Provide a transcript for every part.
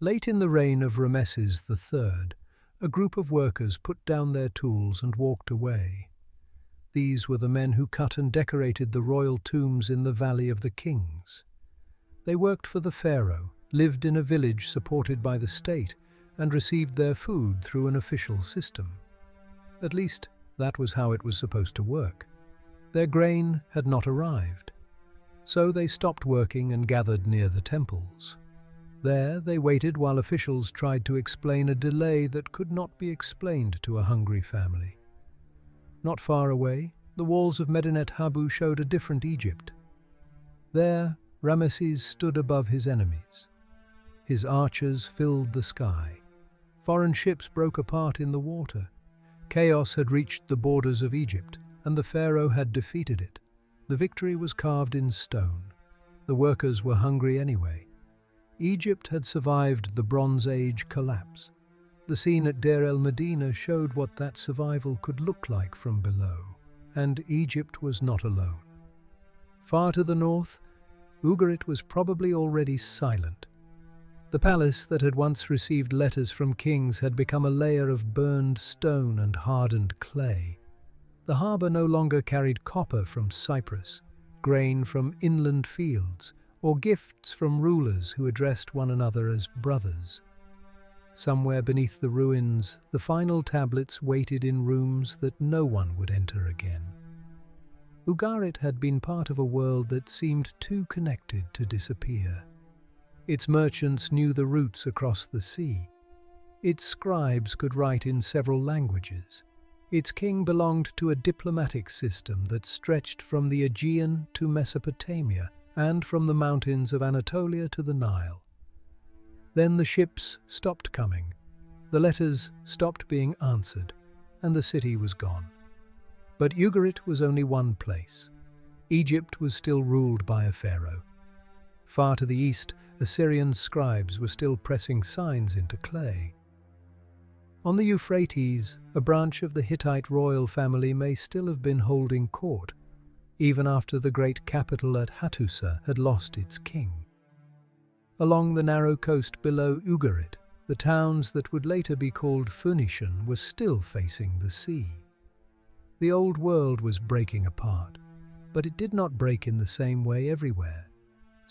Late in the reign of Rameses III, a group of workers put down their tools and walked away. These were the men who cut and decorated the royal tombs in the Valley of the Kings. They worked for the pharaoh, lived in a village supported by the state, and received their food through an official system. At least, that was how it was supposed to work. Their grain had not arrived, so they stopped working and gathered near the temples. There they waited while officials tried to explain a delay that could not be explained to a hungry family. Not far away, the walls of Medinet Habu showed a different Egypt. There, Ramesses stood above his enemies. His archers filled the sky. Foreign ships broke apart in the water. Chaos had reached the borders of Egypt, and the pharaoh had defeated it. The victory was carved in stone. The workers were hungry anyway. Egypt had survived the Bronze Age collapse. The scene at Deir el-Medina showed what that survival could look like from below, and Egypt was not alone. Far to the north, Ugarit was probably already silent. The palace that had once received letters from kings had become a layer of burned stone and hardened clay. The harbour no longer carried copper from Cyprus, grain from inland fields, or gifts from rulers who addressed one another as brothers. Somewhere beneath the ruins, the final tablets waited in rooms that no one would enter again. Ugarit had been part of a world that seemed too connected to disappear. Its merchants knew the routes across the sea. Its scribes could write in several languages. Its king belonged to a diplomatic system that stretched from the Aegean to Mesopotamia and from the mountains of Anatolia to the Nile. Then the ships stopped coming, the letters stopped being answered, and the city was gone. But Ugarit was only one place. Egypt was still ruled by a pharaoh. Far to the east, Assyrian scribes were still pressing signs into clay. On the Euphrates, a branch of the Hittite royal family may still have been holding court, even after the great capital at Hattusa had lost its king. Along the narrow coast below Ugarit, the towns that would later be called Phoenician were still facing the sea. The old world was breaking apart, but it did not break in the same way everywhere.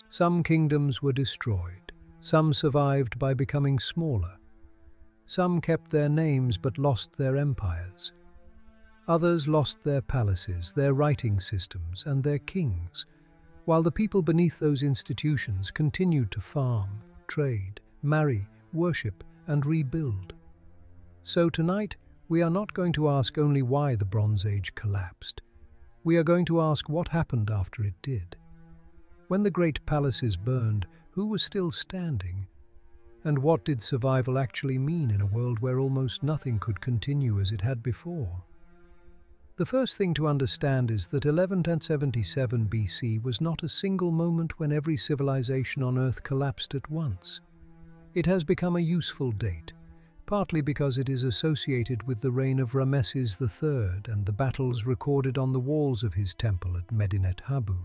Some kingdoms were destroyed, some survived by becoming smaller. Some kept their names but lost their empires. Others lost their palaces, their writing systems, and their kings, while the people beneath those institutions continued to farm, trade, marry, worship, and rebuild. So tonight, we are not going to ask only why the Bronze Age collapsed. We are going to ask what happened after it did. When the great palaces burned, who was still standing? And what did survival actually mean in a world where almost nothing could continue as it had before? The first thing to understand is that 1177 BC was not a single moment when every civilization on Earth collapsed at once. It has become a useful date, partly because it is associated with the reign of Rameses III and the battles recorded on the walls of his temple at Medinet Habu.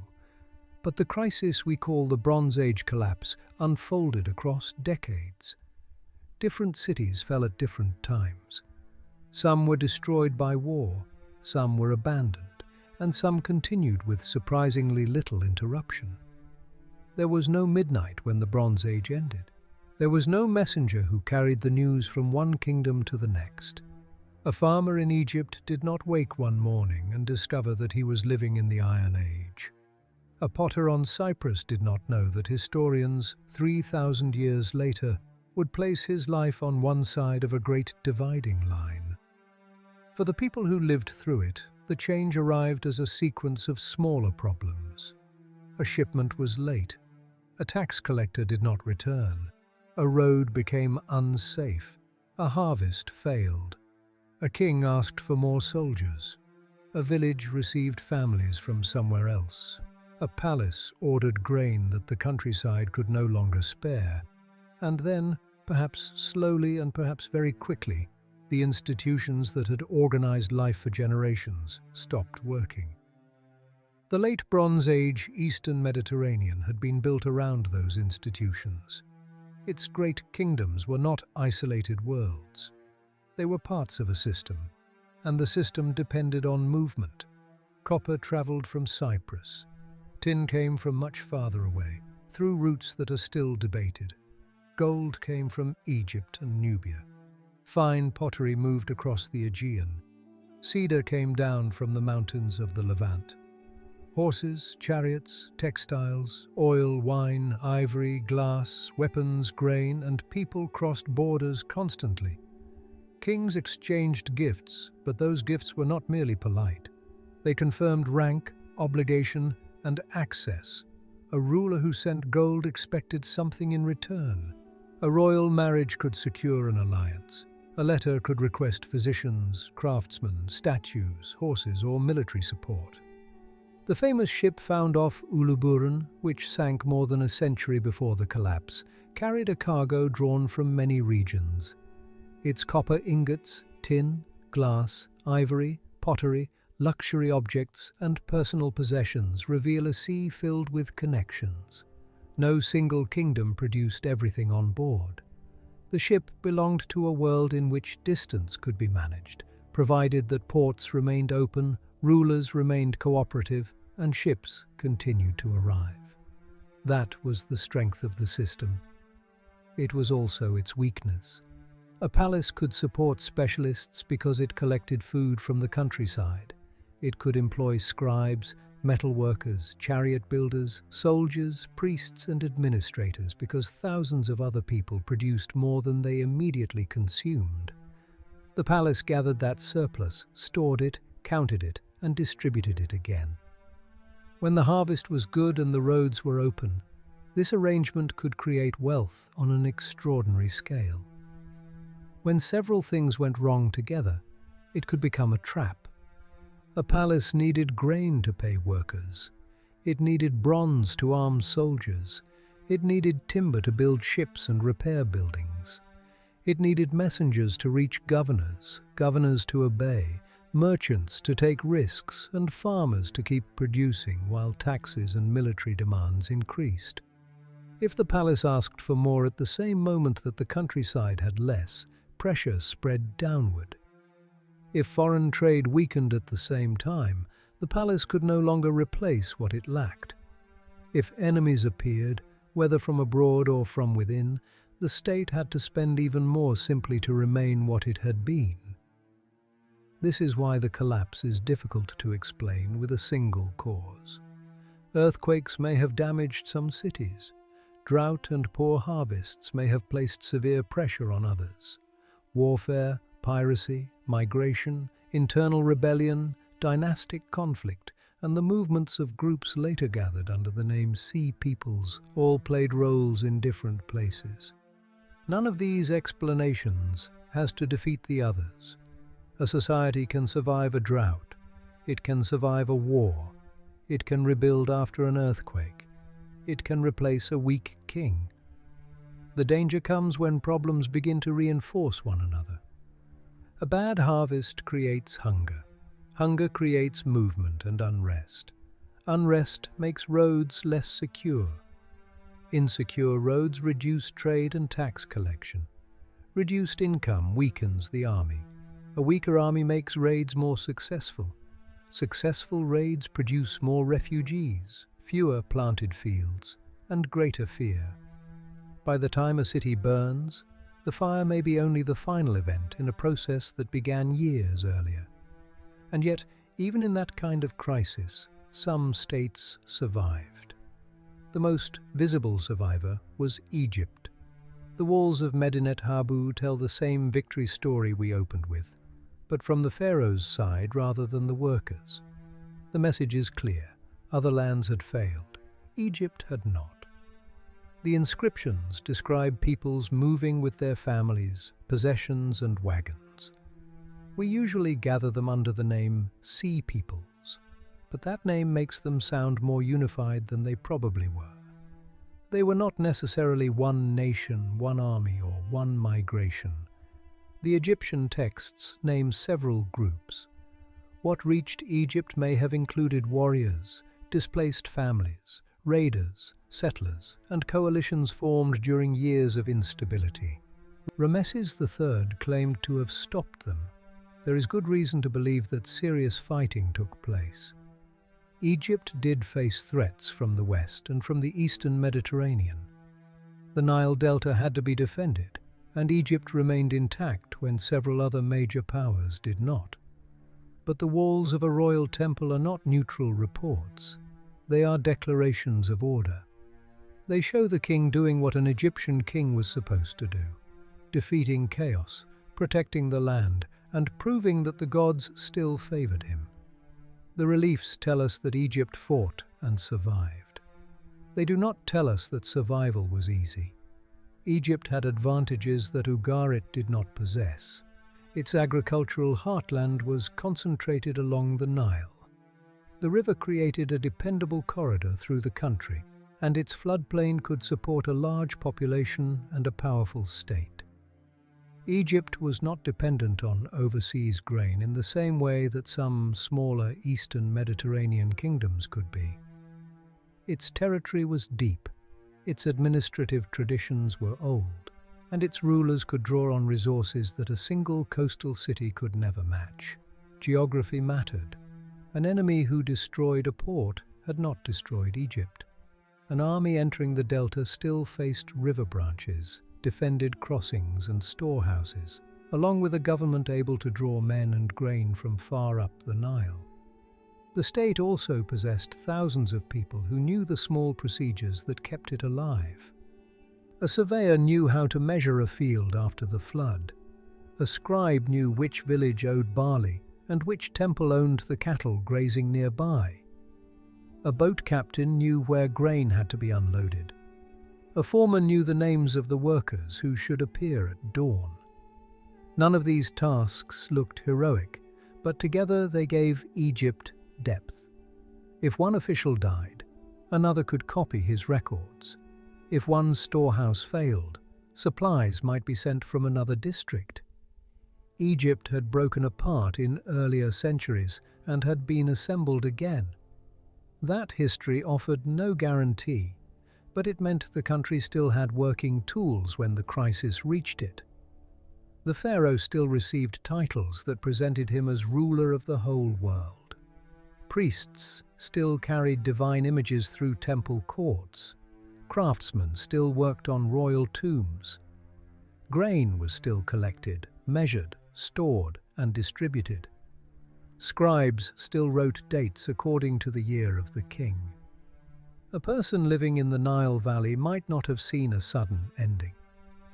But the crisis we call the Bronze Age collapse unfolded across decades. Different cities fell at different times. Some were destroyed by war, some were abandoned, and some continued with surprisingly little interruption. There was no midnight when the Bronze Age ended. There was no messenger who carried the news from one kingdom to the next. A farmer in Egypt did not wake one morning and discover that he was living in the Iron Age. A potter on Cyprus did not know that historians, 3,000 years later, would place his life on one side of a great dividing line. For the people who lived through it, the change arrived as a sequence of smaller problems. A shipment was late. A tax collector did not return. A road became unsafe. A harvest failed. A king asked for more soldiers. A village received families from somewhere else. A palace ordered grain that the countryside could no longer spare. And then, perhaps slowly and perhaps very quickly, the institutions that had organized life for generations stopped working. The late Bronze Age Eastern Mediterranean had been built around those institutions. Its great kingdoms were not isolated worlds. They were parts of a system, and the system depended on movement. Copper traveled from Cyprus. Tin came from much farther away, through routes that are still debated. Gold came from Egypt and Nubia. Fine pottery moved across the Aegean. Cedar came down from the mountains of the Levant. Horses, chariots, textiles, oil, wine, ivory, glass, weapons, grain, and people crossed borders constantly. Kings exchanged gifts, but those gifts were not merely polite. They confirmed rank, obligation, and access. A ruler who sent gold expected something in return. A royal marriage could secure an alliance. A letter could request physicians, craftsmen, statues, horses, or military support. The famous ship found off Uluburun, which sank more than a century before the collapse, carried a cargo drawn from many regions. Its copper ingots, tin, glass, ivory, pottery, luxury objects, and personal possessions reveal a sea filled with connections. No single kingdom produced everything on board. The ship belonged to a world in which distance could be managed, provided that ports remained open, rulers remained cooperative, and ships continued to arrive. That was the strength of the system. It was also its weakness. A palace could support specialists because it collected food from the countryside. It could employ scribes, metal workers, chariot builders, soldiers, priests, and administrators because thousands of other people produced more than they immediately consumed. The palace gathered that surplus, stored it, counted it, and distributed it again. When the harvest was good and the roads were open, this arrangement could create wealth on an extraordinary scale. When several things went wrong together, it could become a trap. A palace needed grain to pay workers. It needed bronze to arm soldiers. It needed timber to build ships and repair buildings. It needed messengers to reach governors, governors to obey, merchants to take risks, and farmers to keep producing while taxes and military demands increased. If the palace asked for more at the same moment that the countryside had less, pressure spread downward. If foreign trade weakened at the same time, the palace could no longer replace what it lacked. If enemies appeared, whether from abroad or from within, the state had to spend even more simply to remain what it had been. This is why the collapse is difficult to explain with a single cause. Earthquakes may have damaged some cities. Drought and poor harvests may have placed severe pressure on others. Warfare, piracy, migration, internal rebellion, dynastic conflict, and the movements of groups later gathered under the name Sea Peoples all played roles in different places. None of these explanations has to defeat the others. A society can survive a drought. It can survive a war. It can rebuild after an earthquake. It can replace a weak king. The danger comes when problems begin to reinforce one another. A bad harvest creates hunger. Hunger creates movement and unrest. Unrest makes roads less secure. Insecure roads reduce trade and tax collection. Reduced income weakens the army. A weaker army makes raids more successful. Successful raids produce more refugees, fewer planted fields, and greater fear. By the time a city burns, the fire may be only the final event in a process that began years earlier. And yet, even in that kind of crisis, some states survived. The most visible survivor was Egypt. The walls of Medinet Habu tell the same victory story we opened with, but from the pharaoh's side rather than the workers. The message is clear. Other lands had failed. Egypt had not. The inscriptions describe peoples moving with their families, possessions, and wagons. We usually gather them under the name Sea Peoples, but that name makes them sound more unified than they probably were. They were not necessarily one nation, one army, or one migration. The Egyptian texts name several groups. What reached Egypt may have included warriors, displaced families, raiders, settlers, and coalitions formed during years of instability. Rameses III claimed to have stopped them. There is good reason to believe that serious fighting took place. Egypt did face threats from the west and from the eastern Mediterranean. The Nile Delta had to be defended, and Egypt remained intact when several other major powers did not. But the walls of a royal temple are not neutral reports. They are declarations of order. They show the king doing what an Egyptian king was supposed to do, defeating chaos, protecting the land, and proving that the gods still favored him. The reliefs tell us that Egypt fought and survived. They do not tell us that survival was easy. Egypt had advantages that Ugarit did not possess. Its agricultural heartland was concentrated along the Nile. The river created a dependable corridor through the country, and its floodplain could support a large population and a powerful state. Egypt was not dependent on overseas grain in the same way that some smaller eastern Mediterranean kingdoms could be. Its territory was deep, its administrative traditions were old, and its rulers could draw on resources that a single coastal city could never match. Geography mattered. An enemy who destroyed a port had not destroyed Egypt. An army entering the delta still faced river branches, defended crossings and storehouses, along with a government able to draw men and grain from far up the Nile. The state also possessed thousands of people who knew the small procedures that kept it alive. A surveyor knew how to measure a field after the flood. A scribe knew which village owed barley and which temple owned the cattle grazing nearby. A boat captain knew where grain had to be unloaded. A foreman knew the names of the workers who should appear at dawn. None of these tasks looked heroic, but together they gave Egypt depth. If one official died, another could copy his records. If one storehouse failed, supplies might be sent from another district. Egypt had broken apart in earlier centuries and had been assembled again. That history offered no guarantee, but it meant the country still had working tools when the crisis reached it. The pharaoh still received titles that presented him as ruler of the whole world. Priests still carried divine images through temple courts. Craftsmen still worked on royal tombs. Grain was still collected, measured, stored, and distributed. Scribes still wrote dates according to the year of the king. A person living in the Nile Valley might not have seen a sudden ending.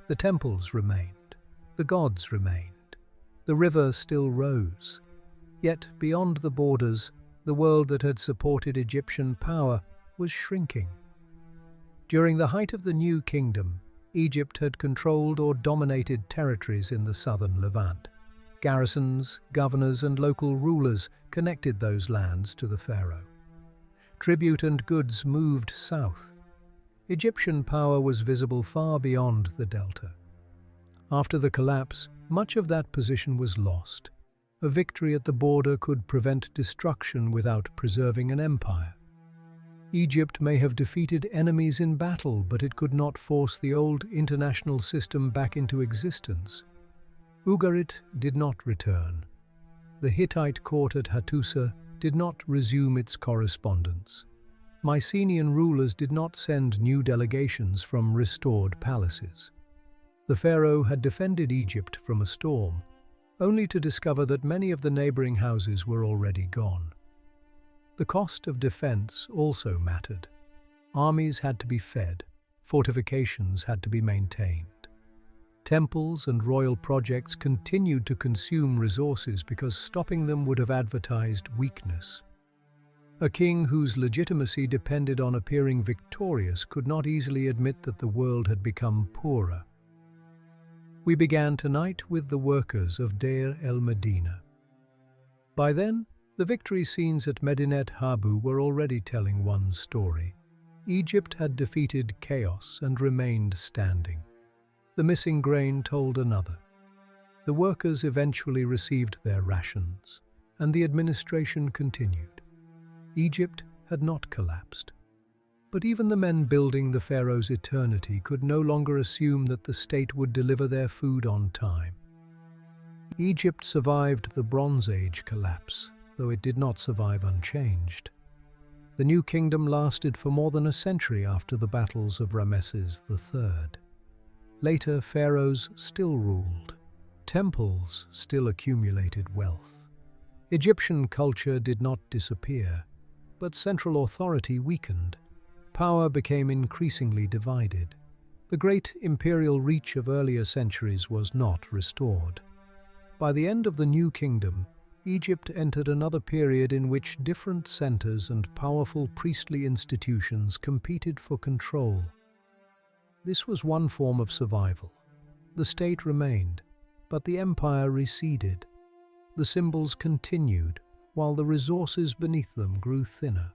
The temples remained. The gods remained. The river still rose. Yet beyond the borders, the world that had supported Egyptian power was shrinking. During the height of the New Kingdom, Egypt had controlled or dominated territories in the southern Levant. Garrisons, governors, and local rulers connected those lands to the pharaoh. Tribute and goods moved south. Egyptian power was visible far beyond the delta. After the collapse, much of that position was lost. A victory at the border could prevent destruction without preserving an empire. Egypt may have defeated enemies in battle, but it could not force the old international system back into existence. Ugarit did not return. The Hittite court at Hattusa did not resume its correspondence. Mycenaean rulers did not send new delegations from restored palaces. The pharaoh had defended Egypt from a storm, only to discover that many of the neighboring houses were already gone. The cost of defense also mattered. Armies had to be fed, fortifications had to be maintained. Temples and royal projects continued to consume resources because stopping them would have advertised weakness. A king whose legitimacy depended on appearing victorious could not easily admit that the world had become poorer. We began tonight with the workers of Deir el-Medina. By then, the victory scenes at Medinet Habu were already telling one story. Egypt had defeated chaos and remained standing. The missing grain told another. The workers eventually received their rations, and the administration continued. Egypt had not collapsed, But even the men building the pharaoh's eternity could no longer assume that the state would deliver their food on time. Egypt survived the Bronze Age collapse, though it did not survive unchanged. The new kingdom lasted for more than a century after the battles of Ramesses III. Later, pharaohs still ruled. Temples still accumulated wealth. Egyptian culture did not disappear, but central authority weakened. Power became increasingly divided. The great imperial reach of earlier centuries was not restored. By the end of the New Kingdom, Egypt entered another period in which different centers and powerful priestly institutions competed for control. This was one form of survival. The state remained, but the empire receded. The symbols continued, while the resources beneath them grew thinner.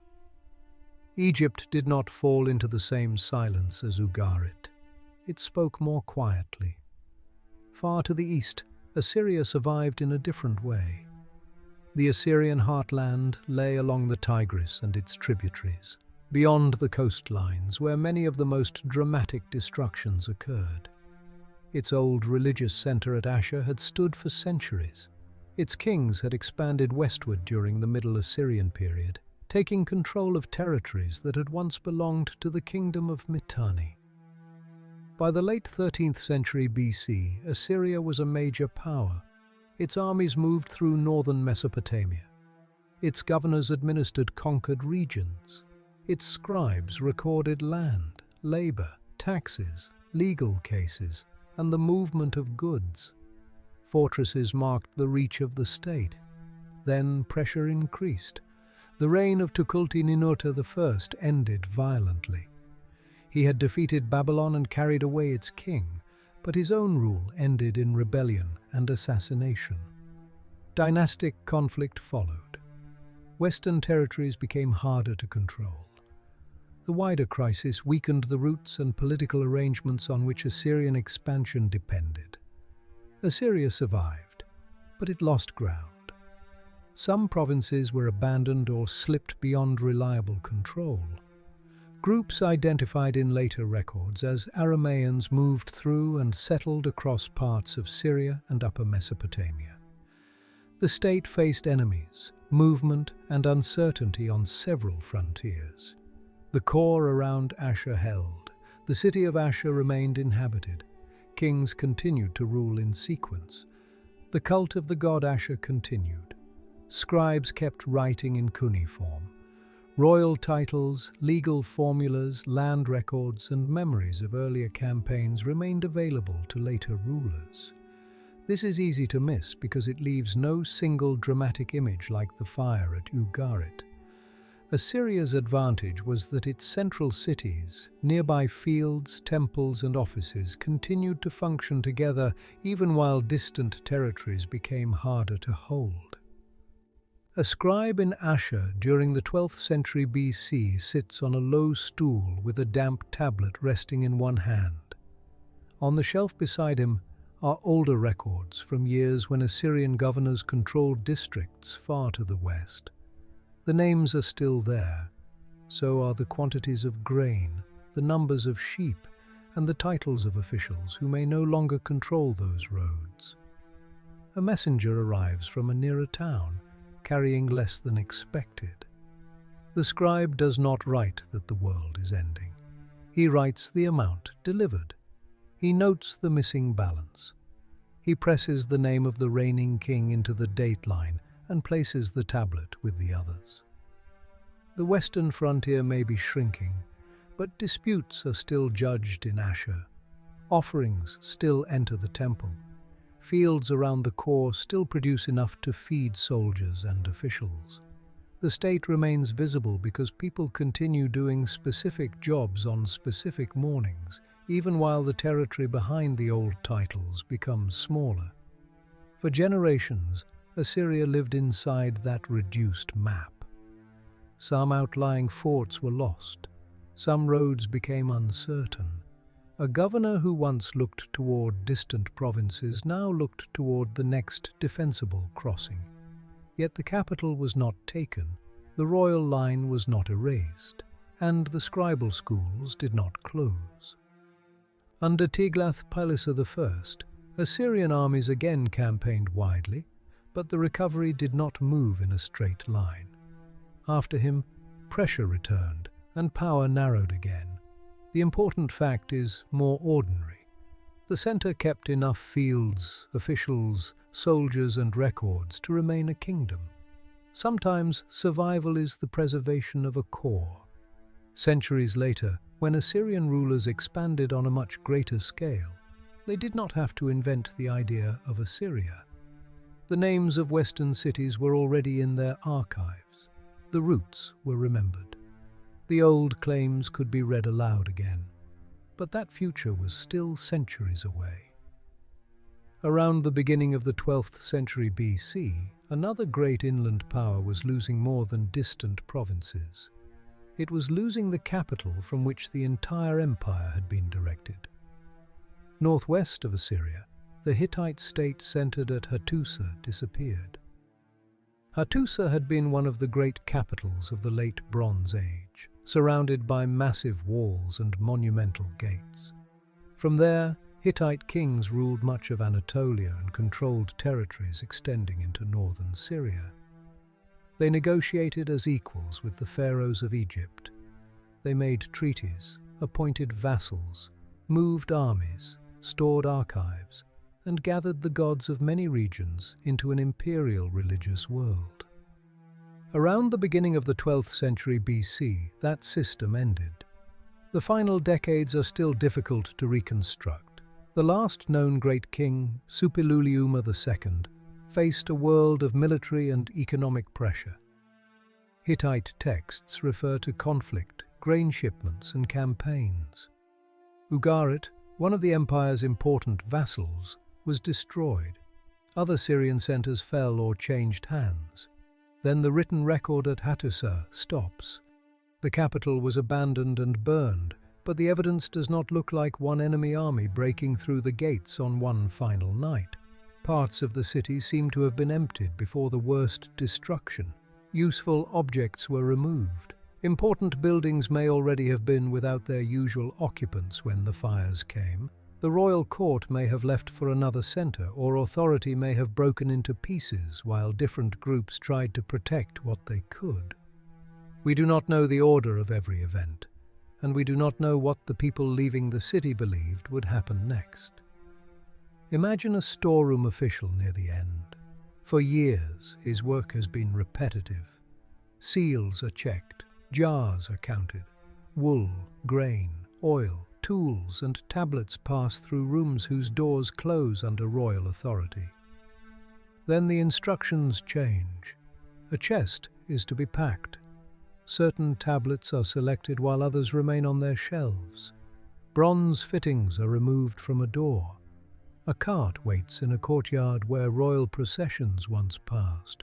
Egypt did not fall into the same silence as Ugarit. It spoke more quietly. Far to the east, Assyria survived in a different way. The Assyrian heartland lay along the Tigris and its tributaries, beyond the coastlines where many of the most dramatic destructions occurred. Its old religious center at Ashur had stood for centuries. Its kings had expanded westward during the Middle Assyrian period, taking control of territories that had once belonged to the kingdom of Mitanni. By the late 13th century BC, Assyria was a major power. Its armies moved through northern Mesopotamia. Its governors administered conquered regions. Its scribes recorded land, labor, taxes, legal cases, and the movement of goods. Fortresses marked the reach of the state. Then pressure increased. The reign of Tukulti-Ninurta I ended violently. He had defeated Babylon and carried away its king, but his own rule ended in rebellion and assassination. Dynastic conflict followed. Western territories became harder to control. The wider crisis weakened the roots and political arrangements on which Assyrian expansion depended. Assyria survived, but it lost ground. Some provinces were abandoned or slipped beyond reliable control. Groups identified in later records as Aramaeans moved through and settled across parts of Syria and Upper Mesopotamia. The state faced enemies, movement, and uncertainty on several frontiers. The core around Ashur held. The city of Ashur remained inhabited. Kings continued to rule in sequence. The cult of the god Ashur continued. Scribes kept writing in cuneiform. Royal titles, legal formulas, land records, and memories of earlier campaigns remained available to later rulers. This is easy to miss because it leaves no single dramatic image like the fire at Ugarit. Assyria's advantage was that its central cities, nearby fields, temples, and offices continued to function together even while distant territories became harder to hold. A scribe in Ashur during the 12th century BC sits on a low stool with a damp tablet resting in one hand. On the shelf beside him are older records from years when Assyrian governors controlled districts far to the west. The names are still there, so are the quantities of grain, the numbers of sheep, and the titles of officials who may no longer control those roads. A messenger arrives from a nearer town, carrying less than expected. The scribe does not write that the world is ending. He writes the amount delivered. He notes the missing balance. He presses the name of the reigning king into the date line and places the tablet with the others. The western frontier may be shrinking, but disputes are still judged in Ashur. Offerings still enter the temple. Fields around the core still produce enough to feed soldiers and officials. The state remains visible because people continue doing specific jobs on specific mornings, even while the territory behind the old titles becomes smaller. For generations, Assyria lived inside that reduced map. Some outlying forts were lost. Some roads became uncertain. A governor who once looked toward distant provinces now looked toward the next defensible crossing. Yet the capital was not taken. The royal line was not erased. and the scribal schools did not close. Under Tiglath-Pileser I, Assyrian armies again campaigned widely, but the recovery did not move in a straight line. After him, pressure returned, and power narrowed again. The important fact is more ordinary. The center kept enough fields, officials, soldiers, and records to remain a kingdom. Sometimes survival is the preservation of a core. Centuries later, when Assyrian rulers expanded on a much greater scale, they did not have to invent the idea of Assyria. The names of Western cities were already in their archives. The roots were remembered. The old claims could be read aloud again. But that future was still centuries away. Around the beginning of the 12th century BC, another great inland power was losing more than distant provinces. It was losing the capital from which the entire empire had been directed. Northwest of Assyria, the Hittite state centered at Hattusa disappeared. Hattusa had been one of the great capitals of the late Bronze Age, surrounded by massive walls and monumental gates. From there, Hittite kings ruled much of Anatolia and controlled territories extending into northern Syria. They negotiated as equals with the pharaohs of Egypt. They made treaties, appointed vassals, moved armies, stored archives, and gathered the gods of many regions into an imperial religious world. Around the beginning of the 12th century BC, that system ended. The final decades are still difficult to reconstruct. The last known great king, Suppiluliuma II, faced a world of military and economic pressure. Hittite texts refer to conflict, grain shipments, and campaigns. Ugarit, one of the empire's important vassals, was destroyed. Other Syrian centers fell or changed hands. Then the written record at Hattusa stops. The capital was abandoned and burned, but the evidence does not look like one enemy army breaking through the gates on one final night. Parts of the city seem to have been emptied before the worst destruction. Useful objects were removed. Important buildings may already have been without their usual occupants when the fires came. The royal court may have left for another center, or authority may have broken into pieces while different groups tried to protect what they could. We do not know the order of every event, and we do not know what the people leaving the city believed would happen next. Imagine a storeroom official near the end. For years, his work has been repetitive. Seals are checked, jars are counted, wool, grain, oil, tools and tablets pass through rooms whose doors close under royal authority. Then the instructions change. A chest is to be packed. Certain tablets are selected while others remain on their shelves. Bronze fittings are removed from a door. A cart waits in a courtyard where royal processions once passed.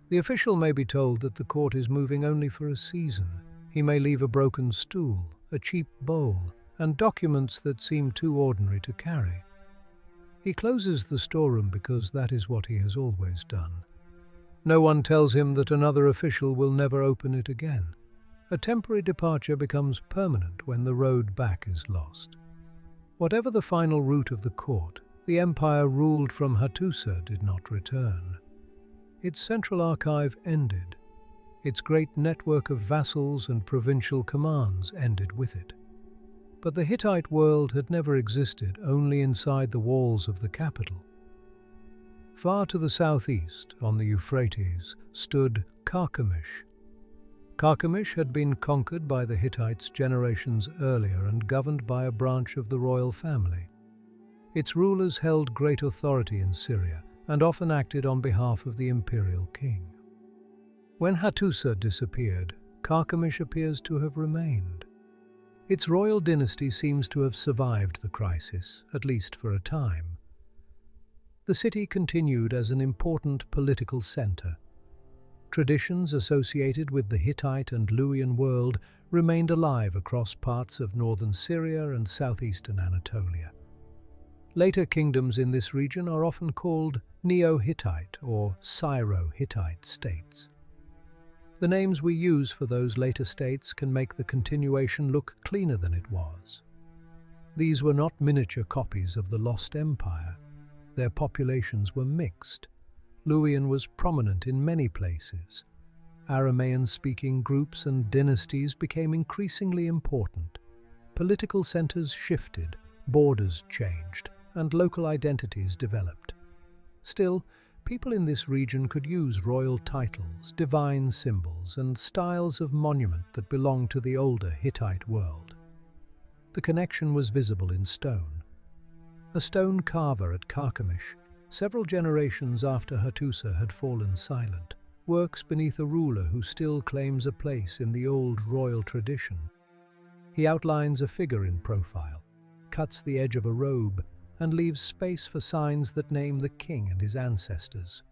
The official may be told that the court is moving only for a season. He may leave a broken stool, a cheap bowl, and documents that seem too ordinary to carry. He closes the storeroom because that is what he has always done. No one tells him that another official will never open it again. A temporary departure becomes permanent when the road back is lost. Whatever the final route of the court, the empire ruled from Hattusa did not return. Its central archive ended. Its great network of vassals and provincial commands ended with it. But the Hittite world had never existed only inside the walls of the capital. Far to the southeast, on the Euphrates, stood Carchemish. Carchemish had been conquered by the Hittites generations earlier and governed by a branch of the royal family. Its rulers held great authority in Syria and often acted on behalf of the imperial king. When Hattusa disappeared, Carchemish appears to have remained. Its royal dynasty seems to have survived the crisis, at least for a time. The city continued as an important political center. Traditions associated with the Hittite and Luwian world remained alive across parts of northern Syria and southeastern Anatolia. Later kingdoms in this region are often called Neo-Hittite or Syro-Hittite states. The names we use for those later states can make the continuation look cleaner than it was. These were not miniature copies of the lost empire. Their populations were mixed. Luwian was prominent in many places. Aramaean-speaking groups and dynasties became increasingly important. Political centers shifted, borders changed, and local identities developed. Still, people in this region could use royal titles, divine symbols, and styles of monument that belonged to the older Hittite world. The connection was visible in stone. A stone carver at Carchemish, several generations after Hattusa had fallen silent, works beneath a ruler who still claims a place in the old royal tradition. He outlines a figure in profile, cuts the edge of a robe, and leaves space for signs that name the king and his ancestors.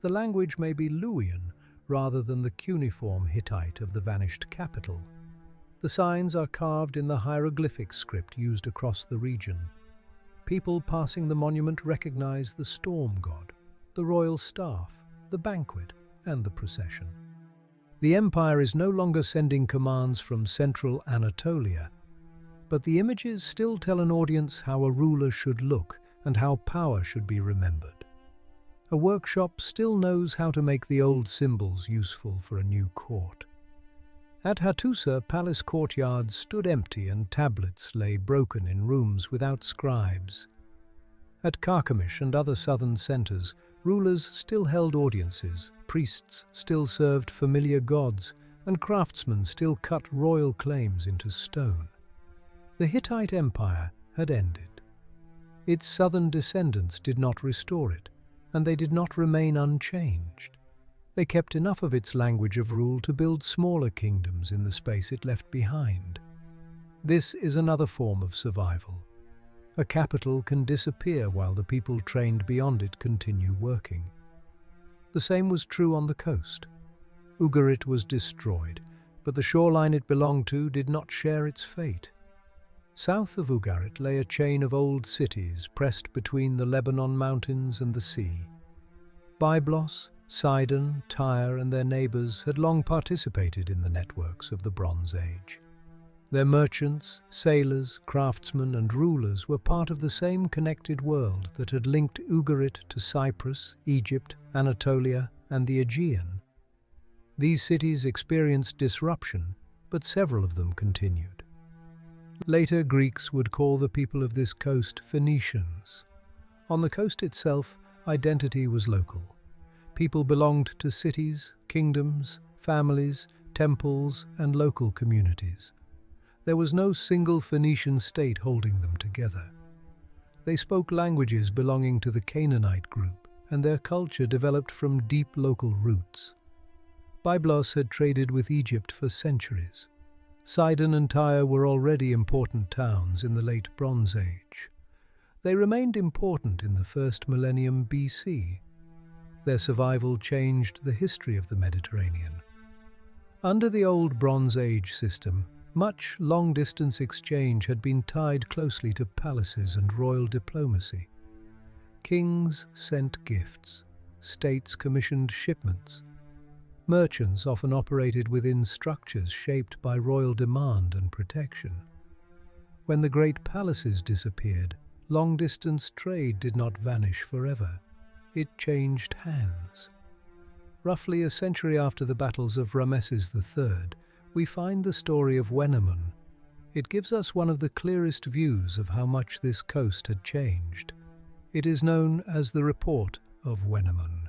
The language may be Luwian rather than the cuneiform Hittite of the vanished capital. The signs are carved in the hieroglyphic script used across the region. People passing the monument recognize the storm god, the royal staff, the banquet, and the procession. The empire is no longer sending commands from central Anatolia, but the images still tell an audience how a ruler should look and how power should be remembered. A workshop still knows how to make the old symbols useful for a new court. At Hattusa, palace courtyards stood empty and tablets lay broken in rooms without scribes. At Carchemish and other southern centers, rulers still held audiences, priests still served familiar gods, and craftsmen still cut royal claims into stone. The Hittite Empire had ended. Its southern descendants did not restore it, and they did not remain unchanged. They kept enough of its language of rule to build smaller kingdoms in the space it left behind. This is another form of survival. A capital can disappear while the people trained beyond it continue working. The same was true on the coast. Ugarit was destroyed, but the shoreline it belonged to did not share its fate. South of Ugarit lay a chain of old cities pressed between the Lebanon mountains and the sea. Byblos, Sidon, Tyre, and their neighbors had long participated in the networks of the Bronze Age. Their merchants, sailors, craftsmen, and rulers were part of the same connected world that had linked Ugarit to Cyprus, Egypt, Anatolia, and the Aegean. These cities experienced disruption, but several of them continued. Later, Greeks would call the people of this coast Phoenicians. On the coast itself, identity was local. People belonged to cities, kingdoms, families, temples, and local communities. There was no single Phoenician state holding them together. They spoke languages belonging to the Canaanite group, and their culture developed from deep local roots. Byblos had traded with Egypt for centuries. Sidon and Tyre were already important towns in the late Bronze Age. They remained important in the first millennium BC. Their survival changed the history of the Mediterranean. Under the old Bronze Age system, much long-distance exchange had been tied closely to palaces and royal diplomacy. Kings sent gifts, states commissioned shipments. Merchants often operated within structures shaped by royal demand and protection. When the great palaces disappeared, long-distance trade did not vanish forever. It changed hands. Roughly a century after the battles of Ramesses III, we find the story of Wenamun. It gives us one of the clearest views of how much this coast had changed. It is known as the Report of Wenamun.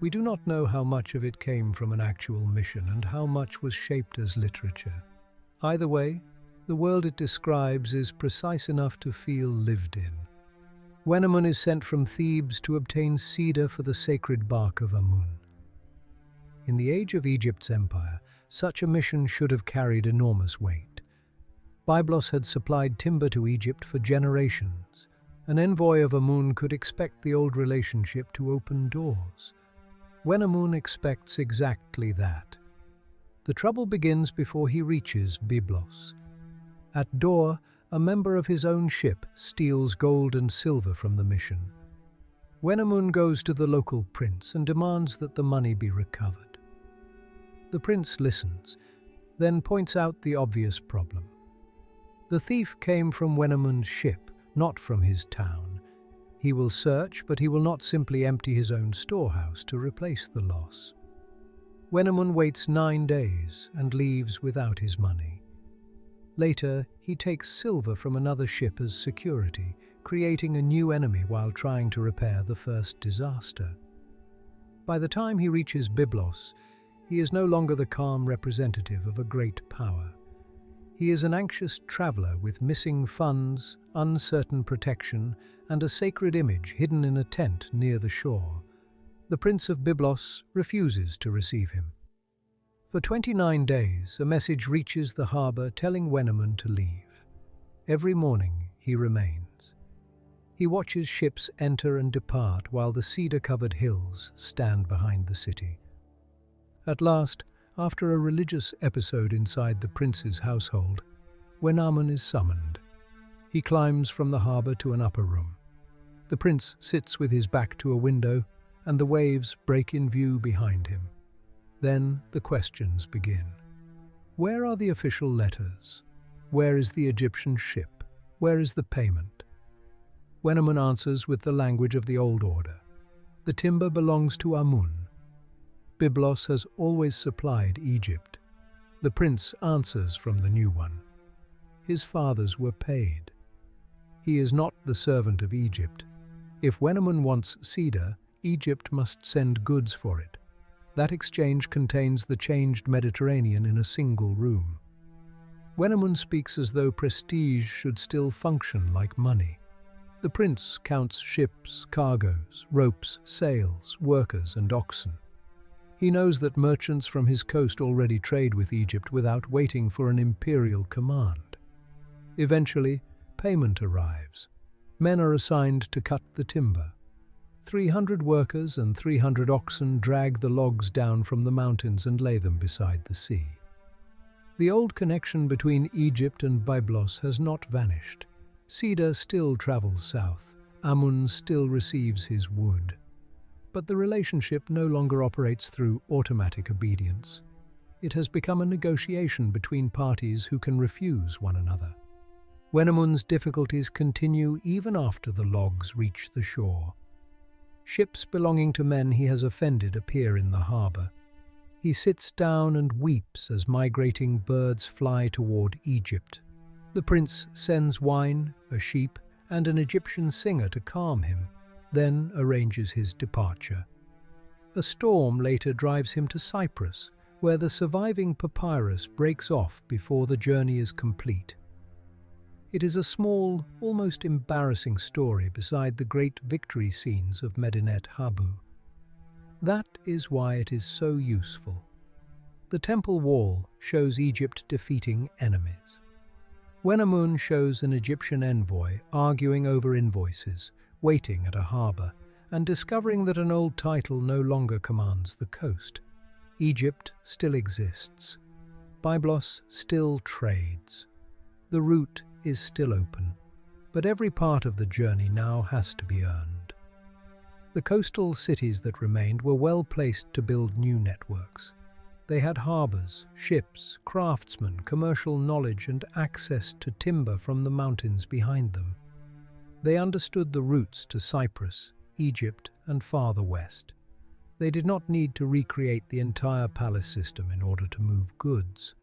We do not know how much of it came from an actual mission and how much was shaped as literature. Either way, the world it describes is precise enough to feel lived in. Wenamun is sent from Thebes to obtain cedar for the sacred bark of Amun. In the age of Egypt's empire, such a mission should have carried enormous weight. Byblos had supplied timber to Egypt for generations. An envoy of Amun could expect the old relationship to open doors. Wenamun expects exactly that. The trouble begins before he reaches Byblos. At Dor, a member of his own ship steals gold and silver from the mission. Wenamun goes to the local prince and demands that the money be recovered. The prince listens, then points out the obvious problem. The thief came from Wenamun's ship, not from his town. He will search, but he will not simply empty his own storehouse to replace the loss. Wenamun waits 9 days and leaves without his money. Later, he takes silver from another ship as security, creating a new enemy while trying to repair the first disaster. By the time he reaches Byblos, he is no longer the calm representative of a great power. He is an anxious traveler with missing funds, uncertain protection, and a sacred image hidden in a tent near the shore. The Prince of Byblos refuses to receive him. For 29 days, a message reaches the harbour telling Wenamun to leave. Every morning, he remains. He watches ships enter and depart while the cedar-covered hills stand behind the city. At last, after a religious episode inside the prince's household, Wenamun is summoned. He climbs from the harbour to an upper room. The prince sits with his back to a window, and the waves break in view behind him. Then the questions begin. Where are the official letters? Where is the Egyptian ship? Where is the payment? Wenamun answers with the language of the old order. The timber belongs to Amun. Byblos has always supplied Egypt. The prince answers from the new one. His fathers were paid. He is not the servant of Egypt. If Wenamun wants cedar, Egypt must send goods for it. That exchange contains the changed Mediterranean in a single room. Wenamun speaks as though prestige should still function like money. The prince counts ships, cargoes, ropes, sails, workers, and oxen. He knows that merchants from his coast already trade with Egypt without waiting for an imperial command. Eventually, payment arrives. Men are assigned to cut the timber. 300 workers and 300 oxen drag the logs down from the mountains and lay them beside the sea. The old connection between Egypt and Byblos has not vanished. Cedar still travels south. Amun still receives his wood. But the relationship no longer operates through automatic obedience. It has become a negotiation between parties who can refuse one another. Wenamun's difficulties continue even after the logs reach the shore. Ships belonging to men he has offended appear in the harbour. He sits down and weeps as migrating birds fly toward Egypt. The prince sends wine, a sheep, and an Egyptian singer to calm him, then arranges his departure. A storm later drives him to Cyprus, where the surviving papyrus breaks off before the journey is complete. It is a small, almost embarrassing story beside the great victory scenes of Medinet Habu. That is why it is so useful. The temple wall shows Egypt defeating enemies. Wenamun shows an Egyptian envoy arguing over invoices, waiting at a harbour, and discovering that an old title no longer commands the coast. Egypt still exists. Byblos still trades. The route is still open, but every part of the journey now has to be earned. The coastal cities that remained were well placed to build new networks. They had harbours, ships, craftsmen, commercial knowledge, and access to timber from the mountains behind them. They understood the routes to Cyprus, Egypt, and farther west. They did not need to recreate the entire palace system in order to move goods.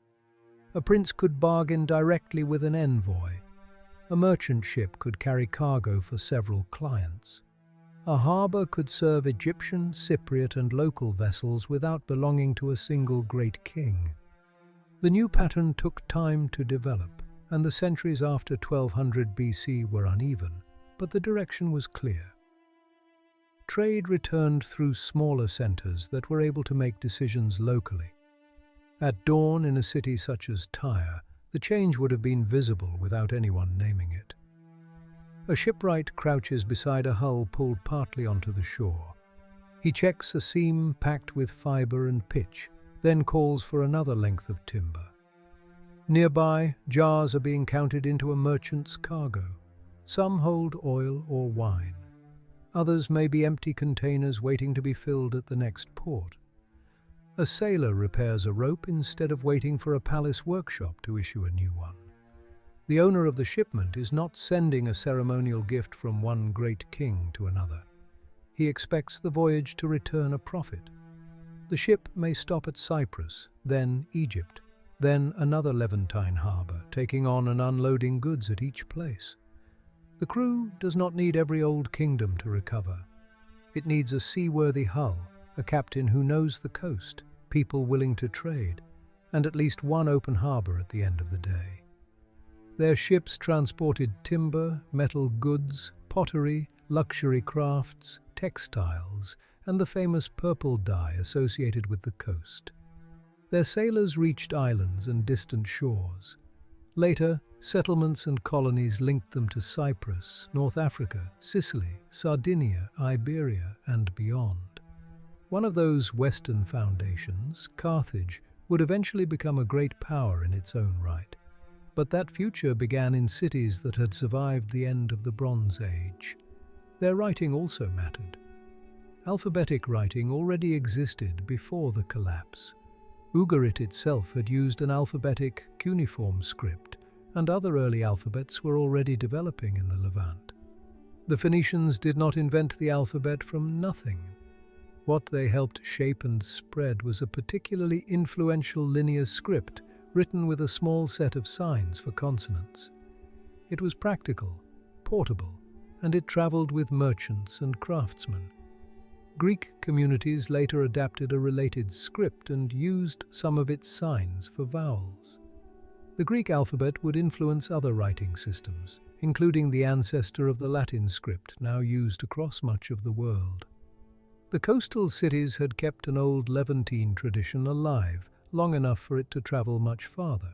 A prince could bargain directly with an envoy. A merchant ship could carry cargo for several clients. A harbour could serve Egyptian, Cypriot, and local vessels without belonging to a single great king. The new pattern took time to develop, and the centuries after 1200 BC were uneven, but the direction was clear. Trade returned through smaller centres that were able to make decisions locally. At dawn in a city such as Tyre, the change would have been visible without anyone naming it. A shipwright crouches beside a hull pulled partly onto the shore. He checks a seam packed with fibre and pitch, then calls for another length of timber. Nearby, jars are being counted into a merchant's cargo. Some hold oil or wine. Others may be empty containers waiting to be filled at the next port. A sailor repairs a rope instead of waiting for a palace workshop to issue a new one. The owner of the shipment is not sending a ceremonial gift from one great king to another. He expects the voyage to return a profit. The ship may stop at Cyprus, then Egypt, then another Levantine harbour, taking on and unloading goods at each place. The crew does not need every old kingdom to recover. It needs a seaworthy hull, a captain who knows the coast, people willing to trade, and at least one open harbour at the end of the day. Their ships transported timber, metal goods, pottery, luxury crafts, textiles, and the famous purple dye associated with the coast. Their sailors reached islands and distant shores. Later, settlements and colonies linked them to Cyprus, North Africa, Sicily, Sardinia, Iberia, and beyond. One of those Western foundations, Carthage, would eventually become a great power in its own right. But that future began in cities that had survived the end of the Bronze Age. Their writing also mattered. Alphabetic writing already existed before the collapse. Ugarit itself had used an alphabetic cuneiform script, and other early alphabets were already developing in the Levant. The Phoenicians did not invent the alphabet from nothing. What they helped shape and spread was a particularly influential linear script written with a small set of signs for consonants. It was practical, portable, and it traveled with merchants and craftsmen. Greek communities later adapted a related script and used some of its signs for vowels. The Greek alphabet would influence other writing systems, including the ancestor of the Latin script now used across much of the world. The coastal cities had kept an old Levantine tradition alive long enough for it to travel much farther.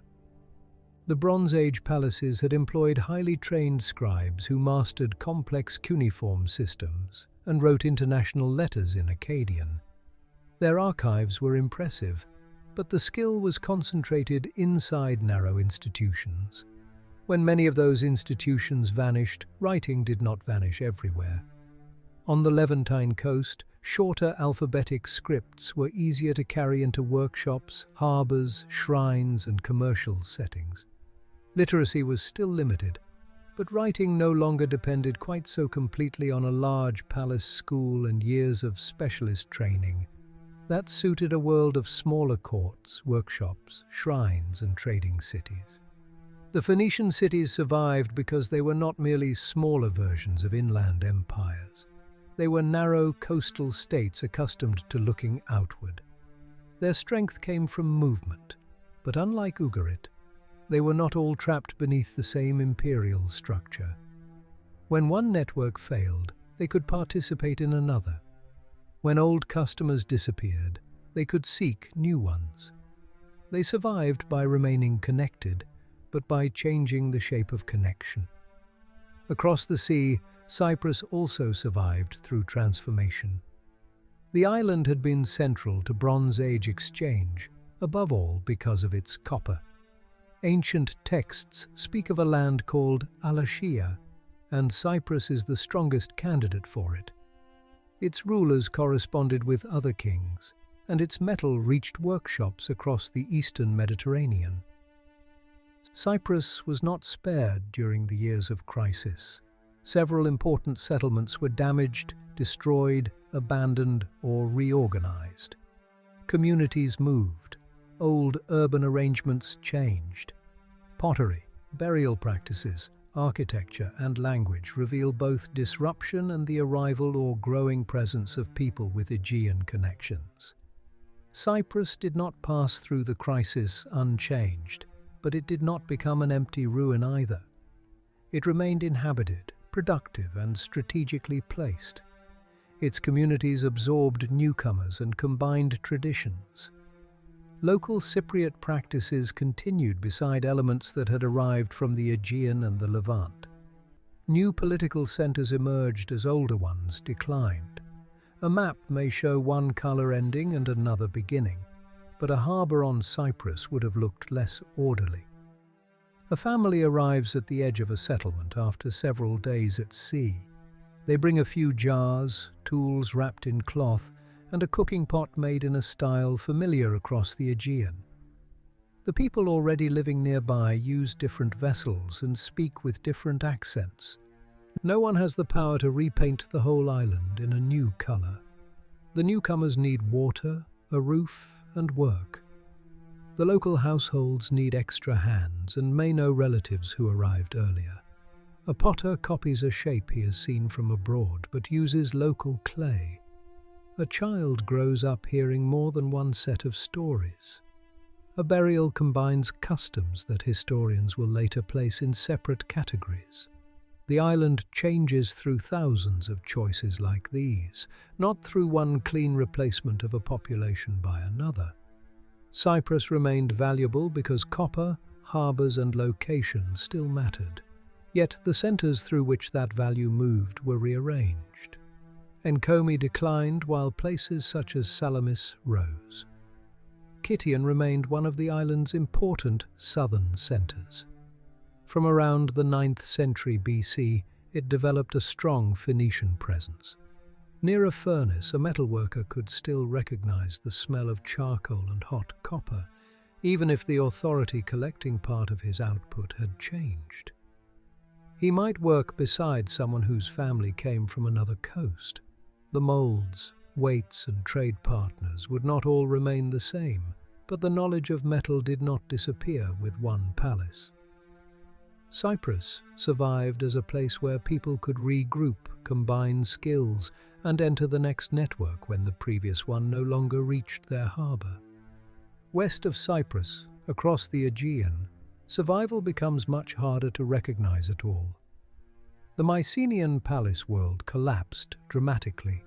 The Bronze Age palaces had employed highly trained scribes who mastered complex cuneiform systems and wrote international letters in Akkadian. Their archives were impressive, but the skill was concentrated inside narrow institutions. When many of those institutions vanished, writing did not vanish everywhere. On the Levantine coast, shorter alphabetic scripts were easier to carry into workshops, harbours, shrines, and commercial settings. Literacy was still limited, but writing no longer depended quite so completely on a large palace school and years of specialist training. That suited a world of smaller courts, workshops, shrines, and trading cities. The Phoenician cities survived because they were not merely smaller versions of inland empires. They were narrow coastal states accustomed to looking outward. Their strength came from movement, but unlike Ugarit, they were not all trapped beneath the same imperial structure. When one network failed, they could participate in another. When old customers disappeared, they could seek new ones. They survived by remaining connected, but by changing the shape of connection. Across the sea, Cyprus also survived through transformation. The island had been central to Bronze Age exchange, above all because of its copper. Ancient texts speak of a land called Alashiya, and Cyprus is the strongest candidate for it. Its rulers corresponded with other kings, and its metal reached workshops across the eastern Mediterranean. Cyprus was not spared during the years of crisis. Several important settlements were damaged, destroyed, abandoned, or reorganized. Communities moved. Old urban arrangements changed. Pottery, burial practices, architecture, and language reveal both disruption and the arrival or growing presence of people with Aegean connections. Cyprus did not pass through the crisis unchanged, but it did not become an empty ruin either. It remained inhabited, productive, and strategically placed. Its communities absorbed newcomers and combined traditions. Local Cypriot practices continued beside elements that had arrived from the Aegean and the Levant. New political centers emerged as older ones declined. A map may show one color ending and another beginning, but a harbor on Cyprus would have looked less orderly. A family arrives at the edge of a settlement after several days at sea. They bring a few jars, tools wrapped in cloth, and a cooking pot made in a style familiar across the Aegean. The people already living nearby use different vessels and speak with different accents. No one has the power to repaint the whole island in a new color. The newcomers need water, a roof, and work. The local households need extra hands and may know relatives who arrived earlier. A potter copies a shape he has seen from abroad but uses local clay. A child grows up hearing more than one set of stories. A burial combines customs that historians will later place in separate categories. The island changes through thousands of choices like these, not through one clean replacement of a population by another. Cyprus remained valuable because copper, harbours and location still mattered. Yet the centres through which that value moved were rearranged. Enkomi declined while places such as Salamis rose. Kition remained one of the island's important southern centres. From around the 9th century BC, it developed a strong Phoenician presence. Near a furnace, a metalworker could still recognize the smell of charcoal and hot copper, even if the authority collecting part of his output had changed. He might work beside someone whose family came from another coast. The molds, weights and trade partners would not all remain the same, but the knowledge of metal did not disappear with one palace. Cyprus survived as a place where people could regroup, combine skills, and enter the next network when the previous one no longer reached their harbour. West of Cyprus, across the Aegean, survival becomes much harder to recognize at all. The Mycenaean palace world collapsed dramatically.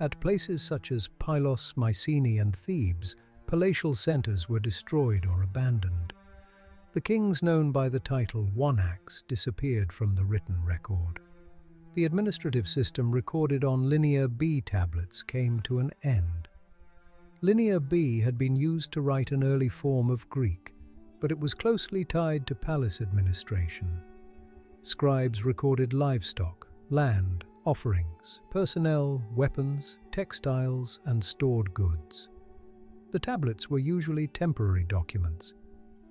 At places such as Pylos, Mycenae and Thebes, palatial centres were destroyed or abandoned. The kings known by the title Wonax disappeared from the written record. The administrative system recorded on Linear B tablets came to an end. Linear B had been used to write an early form of Greek, but it was closely tied to palace administration. Scribes recorded livestock, land, offerings, personnel, weapons, textiles, and stored goods. The tablets were usually temporary documents.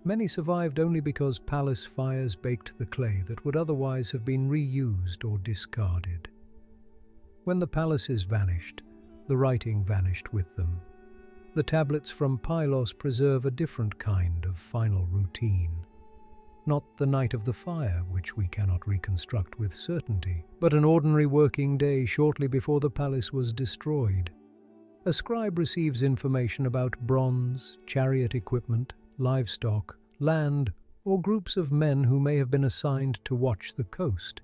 Many survived only because palace fires baked the clay that would otherwise have been reused or discarded. When the palaces vanished, the writing vanished with them. The tablets from Pylos preserve a different kind of final routine. Not the night of the fire, which we cannot reconstruct with certainty, but an ordinary working day shortly before the palace was destroyed. A scribe receives information about bronze, chariot equipment, livestock, land, or groups of men who may have been assigned to watch the coast.